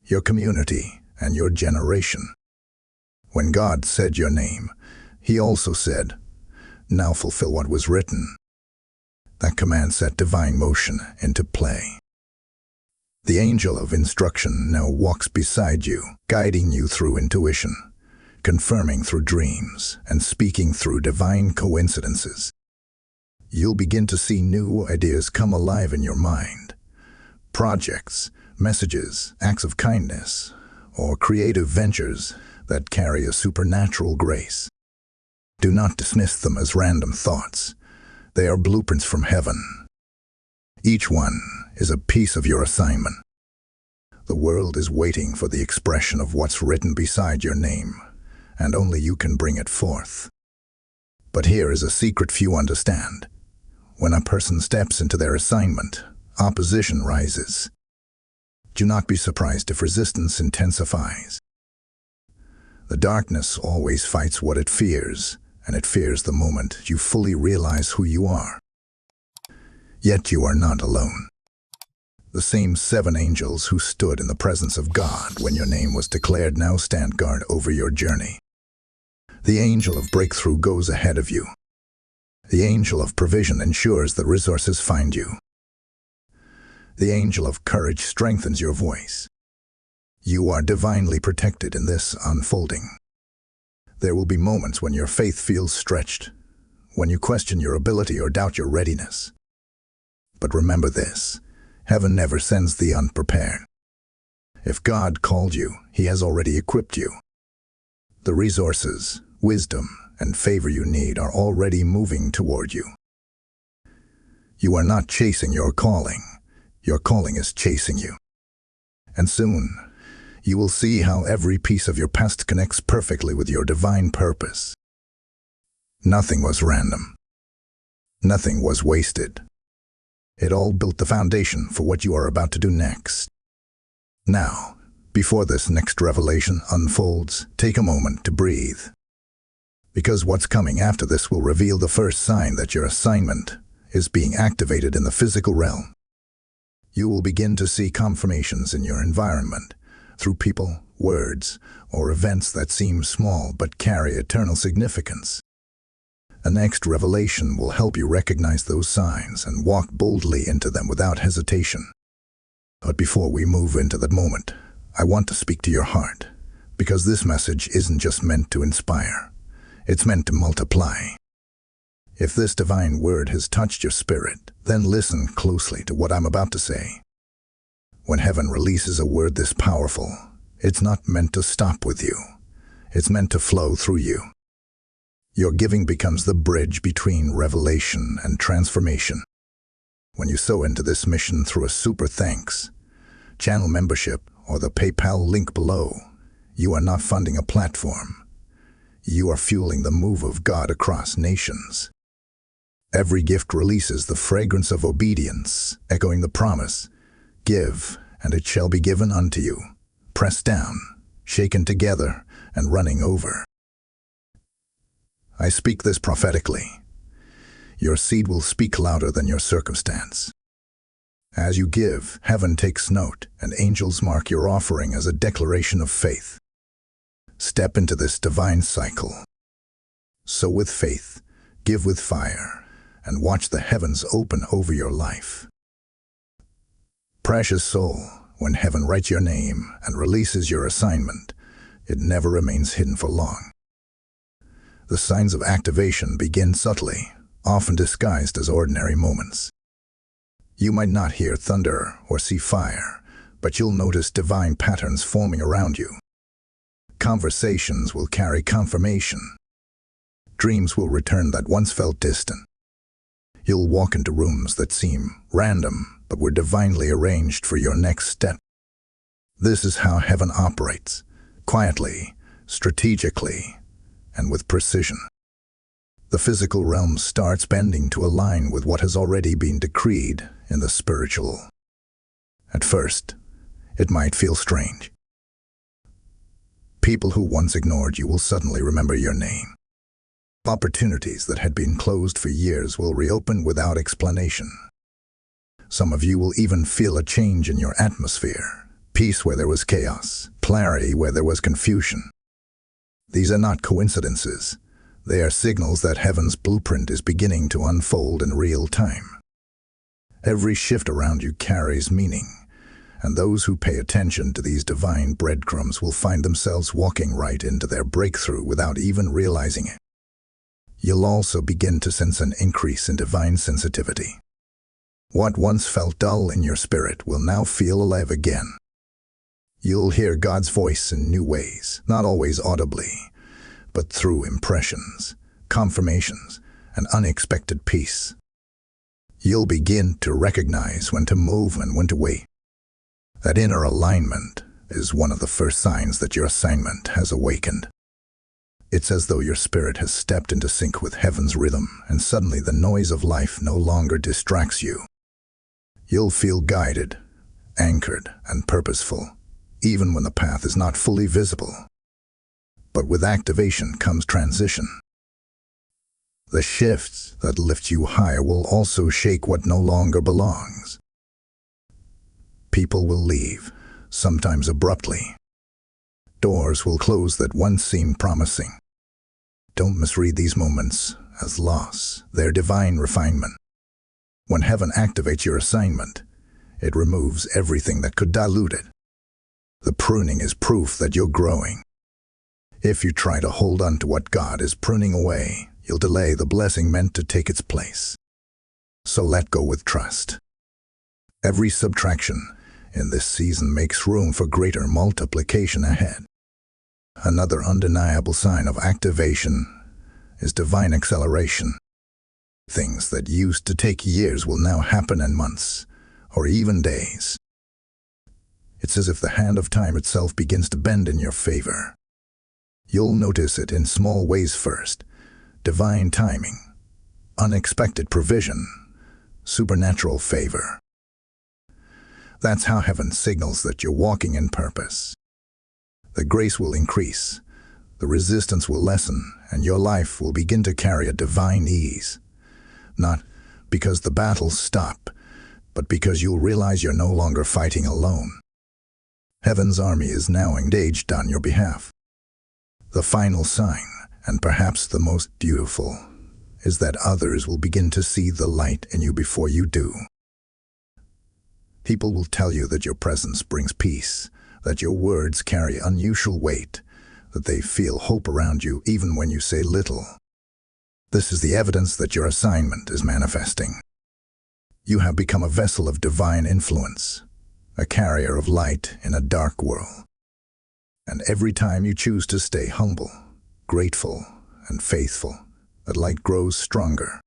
your community, and your generation. When God said your name, He also said, "Now fulfill what was written." That command set divine motion into play. The angel of instruction now walks beside you, guiding you through intuition, confirming through dreams, and speaking through divine coincidences. You'll begin to see new ideas come alive in your mind. Projects, messages, acts of kindness, or creative ventures that carry a supernatural grace. Do not dismiss them as random thoughts. They are blueprints from heaven. Each one is a piece of your assignment. The world is waiting for the expression of what's written beside your name, and only you can bring it forth. But here is a secret few understand. When a person steps into their assignment, opposition rises. Do not be surprised if resistance intensifies. The darkness always fights what it fears, and it fears the moment you fully realize who you are. Yet you are not alone. The same 7 angels who stood in the presence of God when your name was declared now stand guard over your journey. The angel of breakthrough goes ahead of you. The angel of provision ensures that resources find you. The angel of courage strengthens your voice. You are divinely protected in this unfolding. There will be moments when your faith feels stretched, when you question your ability or doubt your readiness. But remember this, heaven never sends the unprepared. If God called you, He has already equipped you. The resources, wisdom, and favor you need are already moving toward you. You are not chasing your calling is chasing you. And soon, you will see how every piece of your past connects perfectly with your divine purpose. Nothing was random. Nothing was wasted. It all built the foundation for what you are about to do next. Now, before this next revelation unfolds, take a moment to breathe. Because what's coming after this will reveal the first sign that your assignment is being activated in the physical realm. You will begin to see confirmations in your environment, through people, words, or events that seem small but carry eternal significance. A next revelation will help you recognize those signs and walk boldly into them without hesitation. But before we move into that moment, I want to speak to your heart, because this message isn't just meant to inspire, it's meant to multiply. If this divine word has touched your spirit, then listen closely to what I'm about to say. When heaven releases a word this powerful, it's not meant to stop with you. It's meant to flow through you. Your giving becomes the bridge between revelation and transformation. When you sow into this mission through a super thanks, channel membership, or the PayPal link below, you are not funding a platform. You are fueling the move of God across nations. Every gift releases the fragrance of obedience, echoing the promise, "Give, and it shall be given unto you, pressed down, shaken together, and running over." I speak this prophetically. Your seed will speak louder than your circumstance. As you give, heaven takes note, and angels mark your offering as a declaration of faith. Step into this divine cycle. Sow with faith, give with fire, and watch the heavens open over your life. Precious soul, when heaven writes your name and releases your assignment, it never remains hidden for long. The signs of activation begin subtly, often disguised as ordinary moments. You might not hear thunder or see fire, but you'll notice divine patterns forming around you. Conversations will carry confirmation. Dreams will return that once felt distant. You'll walk into rooms that seem random, but were divinely arranged for your next step. This is how heaven operates, quietly, strategically, and with precision. The physical realm starts bending to align with what has already been decreed in the spiritual. At first, it might feel strange. People who once ignored you will suddenly remember your name. Opportunities that had been closed for years will reopen without explanation. Some of you will even feel a change in your atmosphere, peace where there was chaos, clarity where there was confusion. These are not coincidences. They are signals that heaven's blueprint is beginning to unfold in real time. Every shift around you carries meaning, and those who pay attention to these divine breadcrumbs will find themselves walking right into their breakthrough without even realizing it. You'll also begin to sense an increase in divine sensitivity. What once felt dull in your spirit will now feel alive again. You'll hear God's voice in new ways, not always audibly, but through impressions, confirmations, and unexpected peace. You'll begin to recognize when to move and when to wait. That inner alignment is one of the first signs that your assignment has awakened. It's as though your spirit has stepped into sync with heaven's rhythm, and suddenly the noise of life no longer distracts you. You'll feel guided, anchored, and purposeful, even when the path is not fully visible. But with activation comes transition. The shifts that lift you higher will also shake what no longer belongs. People will leave, sometimes abruptly. Doors will close that once seemed promising. Don't misread these moments as loss. They're divine refinement. When heaven activates your assignment, it removes everything that could dilute it. The pruning is proof that you're growing. If you try to hold on to what God is pruning away, you'll delay the blessing meant to take its place. So let go with trust. Every subtraction in this season makes room for greater multiplication ahead. Another undeniable sign of activation is divine acceleration. Things that used to take years will now happen in months, or even days. It's as if the hand of time itself begins to bend in your favor. You'll notice it in small ways first: divine timing, unexpected provision, supernatural favor. That's how heaven signals that you're walking in purpose. The grace will increase, the resistance will lessen, and your life will begin to carry a divine ease. Not because the battles stop, but because you'll realize you're no longer fighting alone. Heaven's army is now engaged on your behalf. The final sign, and perhaps the most beautiful, is that others will begin to see the light in you before you do. People will tell you that your presence brings peace, that your words carry unusual weight, that they feel hope around you even when you say little. This is the evidence that your assignment is manifesting. You have become a vessel of divine influence, a carrier of light in a dark world. And every time you choose to stay humble, grateful, and faithful, that light grows stronger.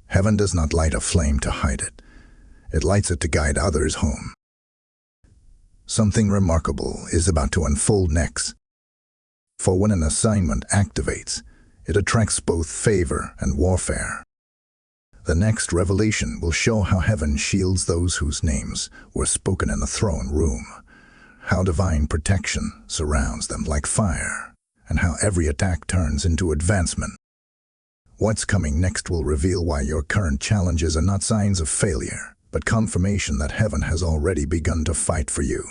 Heaven does not light a flame to hide it. It lights it to guide others home. Something remarkable is about to unfold next. For when an assignment activates, it attracts both favor and warfare. The next revelation will show how heaven shields those whose names were spoken in the throne room, how divine protection surrounds them like fire, and how every attack turns into advancement. What's coming next will reveal why your current challenges are not signs of failure, but confirmation that heaven has already begun to fight for you.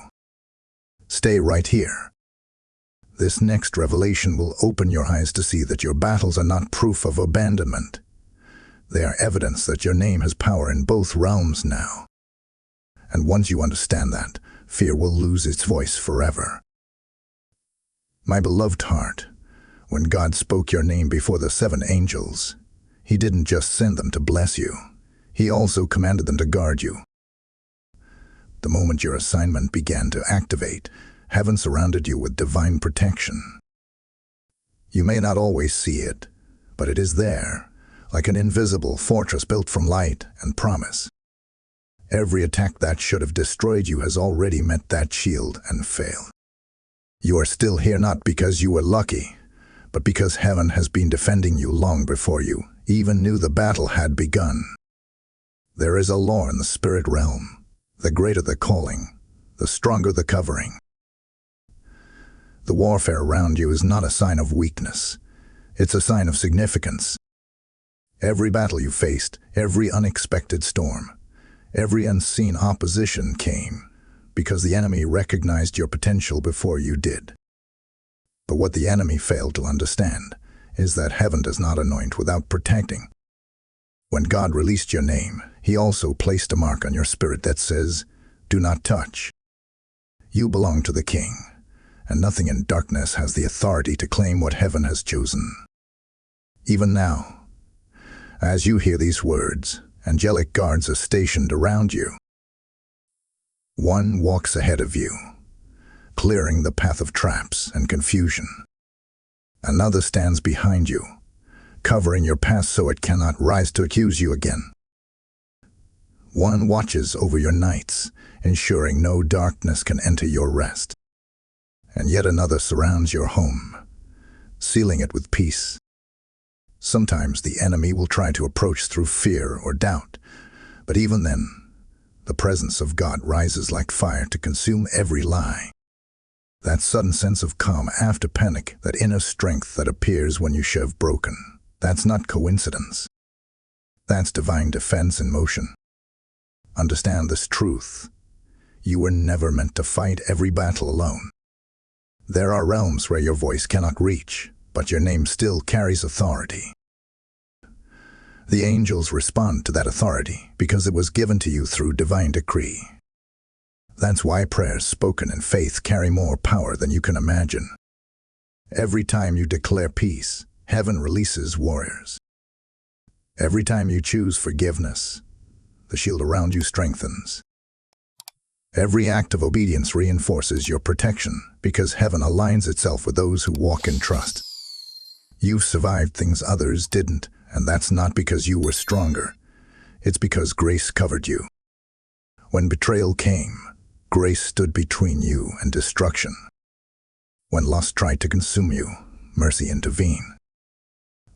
Stay right here. This next revelation will open your eyes to see that your battles are not proof of abandonment. They are evidence that your name has power in both realms now. And once you understand that, fear will lose its voice forever. My beloved heart, when God spoke your name before the 7 angels, He didn't just send them to bless you. He also commanded them to guard you. The moment your assignment began to activate, heaven surrounded you with divine protection. You may not always see it, but it is there, like an invisible fortress built from light and promise. Every attack that should have destroyed you has already met that shield and failed. You are still here not because you were lucky, but because heaven has been defending you long before you even knew the battle had begun. There is a law in the spirit realm. The greater the calling, the stronger the covering. The warfare around you is not a sign of weakness. It's a sign of significance. Every battle you faced, every unexpected storm, every unseen opposition came because the enemy recognized your potential before you did. But what the enemy failed to understand is that heaven does not anoint without protecting. When God released your name, He also placed a mark on your spirit that says, "Do not touch." You belong to the King, and nothing in darkness has the authority to claim what heaven has chosen. Even now, as you hear these words, angelic guards are stationed around you. One walks ahead of you, clearing the path of traps and confusion. Another stands behind you, covering your path so it cannot rise to accuse you again. One watches over your nights, ensuring no darkness can enter your rest. And yet another surrounds your home, sealing it with peace. Sometimes the enemy will try to approach through fear or doubt, but even then, the presence of God rises like fire to consume every lie. That sudden sense of calm after panic, that inner strength that appears when you shove broken, that's not coincidence. That's divine defense in motion. Understand this truth. You were never meant to fight every battle alone. There are realms where your voice cannot reach, but your name still carries authority. The angels respond to that authority because it was given to you through divine decree. That's why prayers spoken in faith carry more power than you can imagine. Every time you declare peace, Heaven releases warriors. Every time you choose forgiveness, the shield around you strengthens. Every act of obedience reinforces your protection because heaven aligns itself with those who walk in trust. You've survived things others didn't, and that's not because you were stronger. It's because grace covered you. When betrayal came, grace stood between you and destruction. When lust tried to consume you, mercy intervened.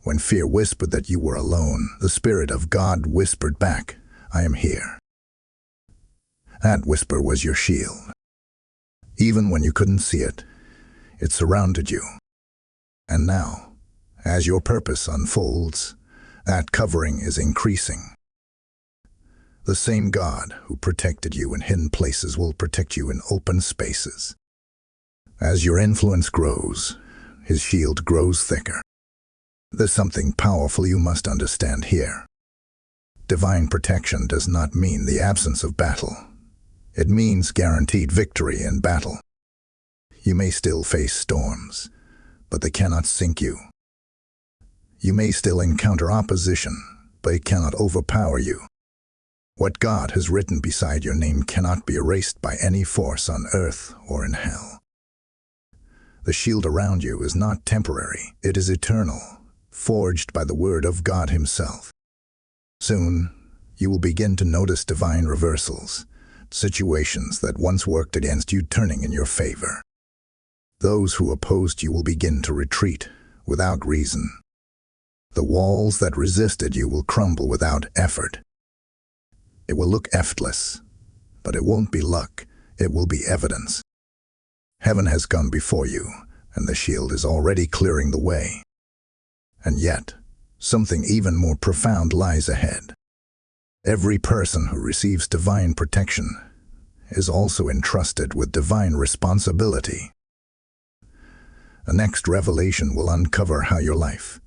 When fear whispered that you were alone, the Spirit of God whispered back, "I am here." That whisper was your shield. Even when you couldn't see it, it surrounded you. And now, as your purpose unfolds, that covering is increasing. The same God who protected you in hidden places will protect you in open spaces. As your influence grows, his shield grows thicker. There's something powerful you must understand here. Divine protection does not mean the absence of battle. It means guaranteed victory in battle. You may still face storms, but they cannot sink you. You may still encounter opposition, but it cannot overpower you. What God has written beside your name cannot be erased by any force on earth or in hell. The shield around you is not temporary, it is eternal, forged by the word of God himself. Soon, you will begin to notice divine reversals, situations that once worked against you turning in your favor. Those who opposed you will begin to retreat without reason. The walls that resisted you will crumble without effort. It will look effortless, but it won't be luck, it will be evidence. Heaven has gone before you, and the shield is already clearing the way. And yet, something even more profound lies ahead. Every person who receives divine protection is also entrusted with divine responsibility. The next revelation will uncover how your life,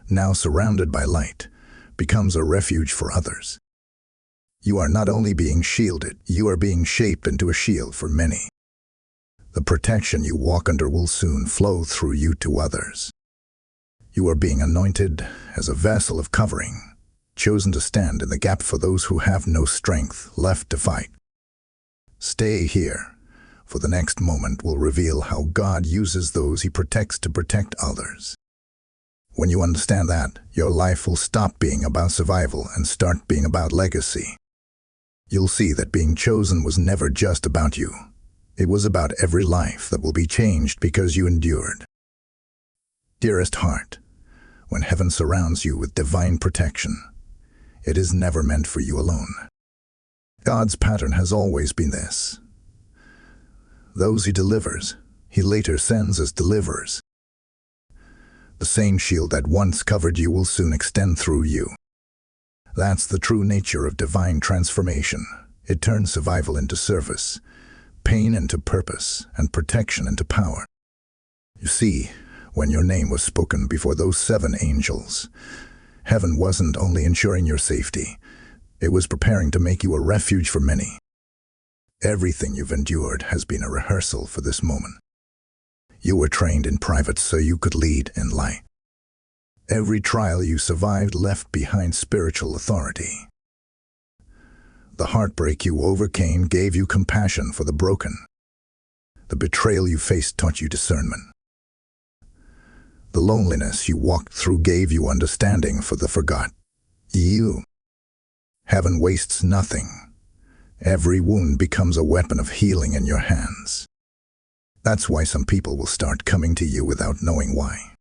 now surrounded by light, becomes a refuge for others. You are not only being shielded, you are being shaped into a shield for many. The protection you walk under will soon flow through you to others. You are being anointed as a vessel of covering, chosen to stand in the gap for those who have no strength left to fight. Stay here, for the next moment will reveal how God uses those he protects to protect others. When you understand that, your life will stop being about survival and start being about legacy. You'll see that being chosen was never just about you. It was about every life that will be changed because you endured. Dearest heart, when heaven surrounds you with divine protection, it is never meant for you alone. God's pattern has always been this. Those he delivers, he later sends as deliverers. The same shield that once covered you will soon extend through you. That's the true nature of divine transformation. It turns survival into service, pain into purpose, and protection into power. You see, when your name was spoken before those 7 angels, heaven wasn't only ensuring your safety, it was preparing to make you a refuge for many. Everything you've endured has been a rehearsal for this moment. You were trained in private so you could lead in light. Every trial you survived left behind spiritual authority. The heartbreak you overcame gave you compassion for the broken. The betrayal you faced taught you discernment. The loneliness you walked through gave you understanding for the forgotten. Heaven wastes nothing. Every wound becomes a weapon of healing in your hands. That's why some people will start coming to you without knowing why.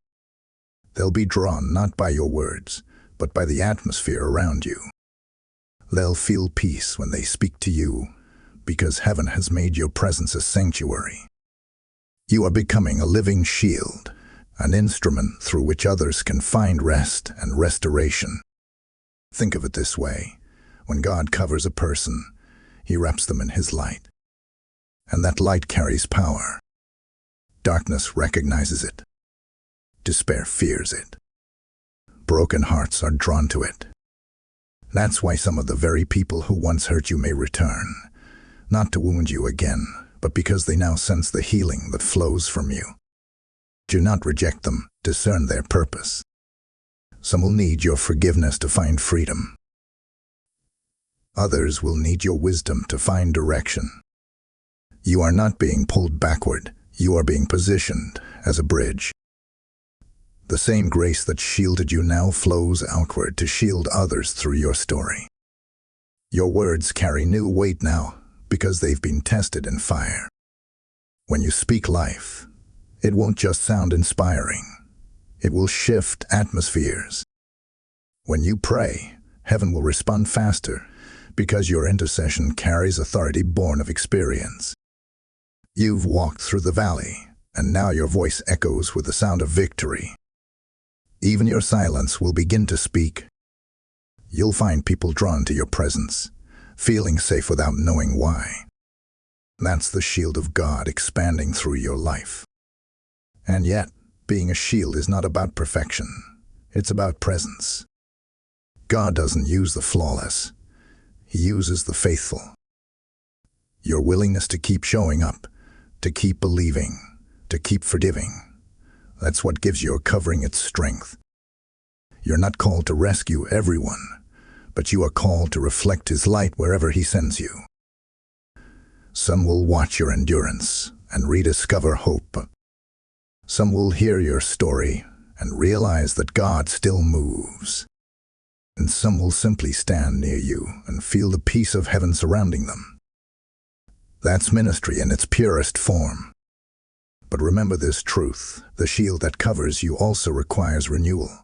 They'll be drawn not by your words, but by the atmosphere around you. They'll feel peace when they speak to you, because heaven has made your presence a sanctuary. You are becoming a living shield, an instrument through which others can find rest and restoration. Think of it this way. When God covers a person, he wraps them in his light. And that light carries power. Darkness recognizes it. Despair fears it. Broken hearts are drawn to it. That's why some of the very people who once hurt you may return, not to wound you again, but because they now sense the healing that flows from you. Do not reject them, discern their purpose. Some will need your forgiveness to find freedom. Others will need your wisdom to find direction. You are not being pulled backward, you are being positioned as a bridge. The same grace that shielded you now flows outward to shield others through your story. Your words carry new weight now because they've been tested in fire. When you speak life, it won't just sound inspiring. It will shift atmospheres. When you pray, heaven will respond faster because your intercession carries authority born of experience. You've walked through the valley, and now your voice echoes with the sound of victory. Even your silence will begin to speak. You'll find people drawn to your presence, feeling safe without knowing why. That's the shield of God expanding through your life. And yet, being a shield is not about perfection. It's about presence. God doesn't use the flawless. He uses the faithful. Your willingness to keep showing up, to keep believing, to keep forgiving, that's what gives your covering its strength. You're not called to rescue everyone, but you are called to reflect His light wherever He sends you. Some will watch your endurance and rediscover hope. Some will hear your story and realize that God still moves. And some will simply stand near you and feel the peace of heaven surrounding them. That's ministry in its purest form. But remember this truth, the shield that covers you also requires renewal.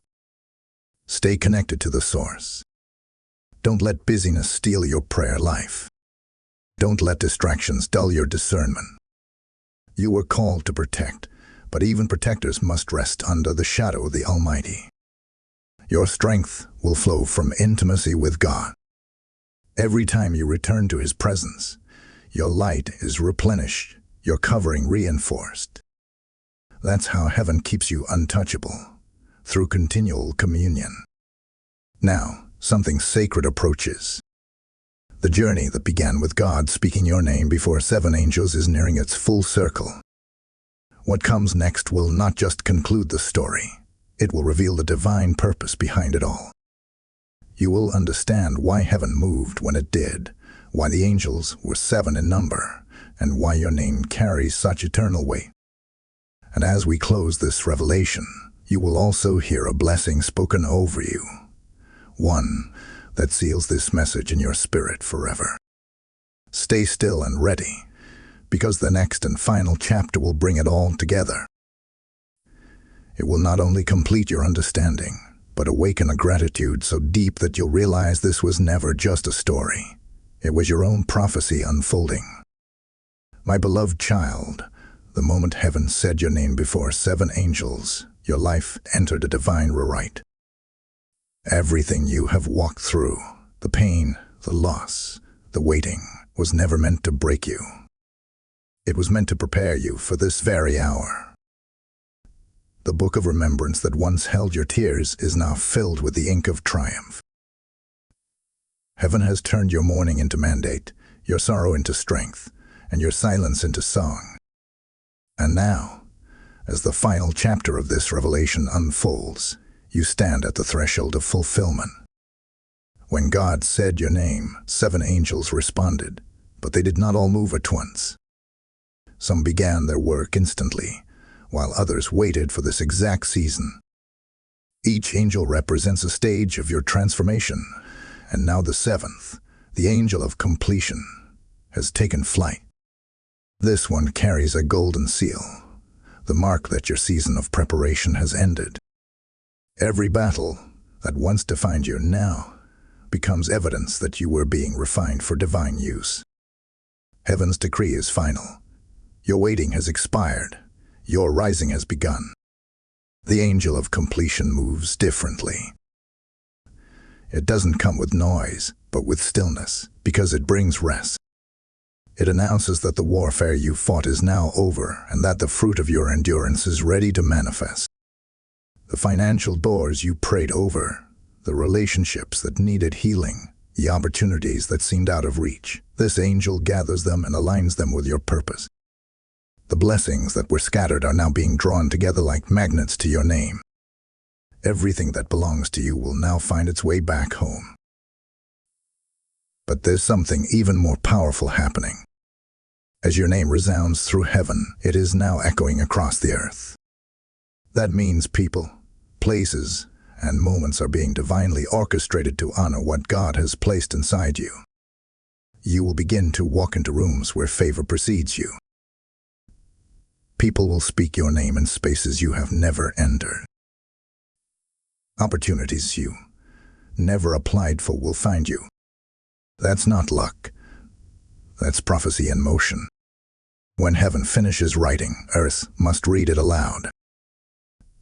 Stay connected to the source. Don't let busyness steal your prayer life. Don't let distractions dull your discernment. You were called to protect, but even protectors must rest under the shadow of the Almighty. Your strength will flow from intimacy with God. Every time you return to His presence, your light is replenished, your covering reinforced. That's how heaven keeps you untouchable, through continual communion. Now, something sacred approaches. The journey that began with God speaking your name before 7 angels is nearing its full circle. What comes next will not just conclude the story. It will reveal the divine purpose behind it all. You will understand why heaven moved when it did, why the angels were 7 in number, and why your name carries such eternal weight. And as we close this revelation, you will also hear a blessing spoken over you, one that seals this message in your spirit forever. Stay still and ready, because the next and final chapter will bring it all together. It will not only complete your understanding, but awaken a gratitude so deep that you'll realize this was never just a story. It was your own prophecy unfolding. My beloved child, the moment heaven said your name before 7 angels, your life entered a divine rewrite. Everything you have walked through, the pain, the loss, the waiting, was never meant to break you. It was meant to prepare you for this very hour. The book of remembrance that once held your tears is now filled with the ink of triumph. Heaven has turned your mourning into mandate, your sorrow into strength, and your silence into song. And now, as the final chapter of this revelation unfolds, you stand at the threshold of fulfillment. When God said your name, 7 angels responded, but they did not all move at once. Some began their work instantly, while others waited for this exact season. Each angel represents a stage of your transformation, and now the 7th, the angel of completion, has taken flight. This one carries a golden seal, the mark that your season of preparation has ended. Every battle that once defined you now becomes evidence that you were being refined for divine use. Heaven's decree is final. Your waiting has expired. Your rising has begun. The angel of completion moves differently. It doesn't come with noise, but with stillness, because it brings rest. It announces that the warfare you fought is now over and that the fruit of your endurance is ready to manifest. The financial doors you prayed over, the relationships that needed healing, the opportunities that seemed out of reach, this angel gathers them and aligns them with your purpose. The blessings that were scattered are now being drawn together like magnets to your name. Everything that belongs to you will now find its way back home. But there's something even more powerful happening. As your name resounds through heaven, it is now echoing across the earth. That means people, places, and moments are being divinely orchestrated to honor what God has placed inside you. You will begin to walk into rooms where favor precedes you. People will speak your name in spaces you have never entered. Opportunities you never applied for will find you. That's not luck. That's prophecy in motion. When heaven finishes writing, earth must read it aloud.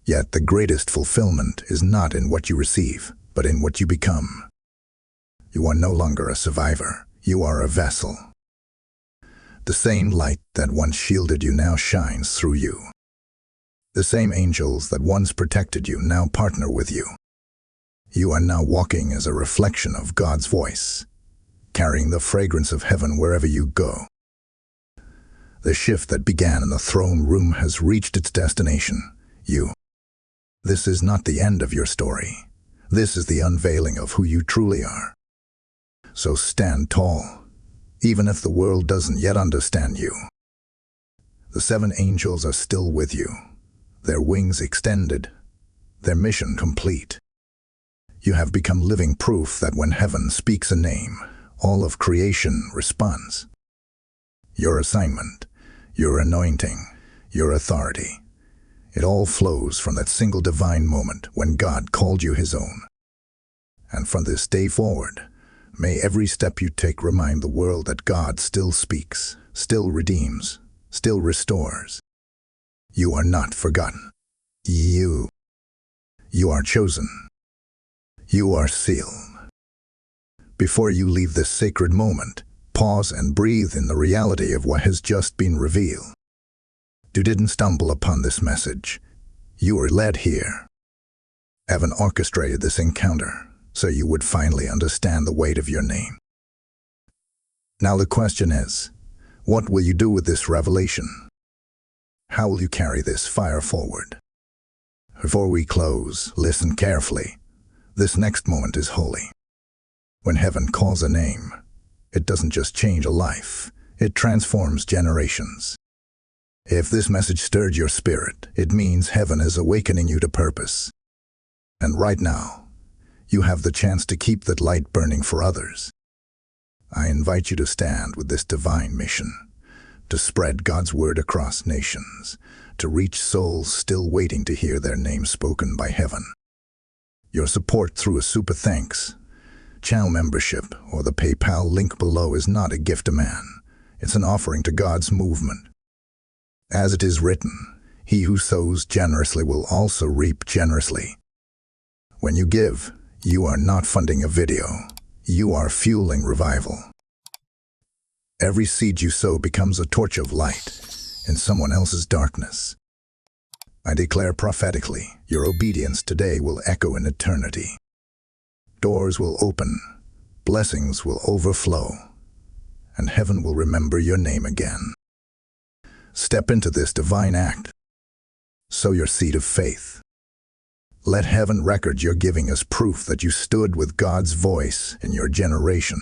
Yet the greatest fulfillment is not in what you receive, but in what you become. You are no longer a survivor. You are a vessel. The same light that once shielded you now shines through you. The same angels that once protected you now partner with you. You are now walking as a reflection of God's voice, carrying the fragrance of heaven wherever you go. The shift that began in the throne room has reached its destination, you. This is not the end of your story. This is the unveiling of who you truly are. So stand tall, even if the world doesn't yet understand you. The 7 angels are still with you, their wings extended, their mission complete. You have become living proof that when heaven speaks a name, all of creation responds. Your assignment, your anointing, your authority, it all flows from that single divine moment when God called you His own. And from this day forward, may every step you take remind the world that God still speaks, still redeems, still restores. You are not forgotten. You are chosen. You are sealed. Before you leave this sacred moment, pause and breathe in the reality of what has just been revealed. You didn't stumble upon this message. You were led here. Heaven orchestrated this encounter so you would finally understand the weight of your name. Now the question is, what will you do with this revelation? How will you carry this fire forward? Before we close, listen carefully. This next moment is holy. When heaven calls a name, it doesn't just change a life, it transforms generations. If this message stirred your spirit, it means heaven is awakening you to purpose. And right now, you have the chance to keep that light burning for others. I invite you to stand with this divine mission, to spread God's word across nations, to reach souls still waiting to hear their name spoken by heaven. Your support through a super thanks, channel membership, or the PayPal link below is not a gift to man. It's an offering to God's movement. As it is written, he who sows generously will also reap generously. When you give, you are not funding a video. You are fueling revival. Every seed you sow becomes a torch of light in someone else's darkness. I declare prophetically, your obedience today will echo in eternity. Doors will open, blessings will overflow, and heaven will remember your name again. Step into this divine act. Sow your seed of faith. Let heaven record your giving as proof that you stood with God's voice in your generation.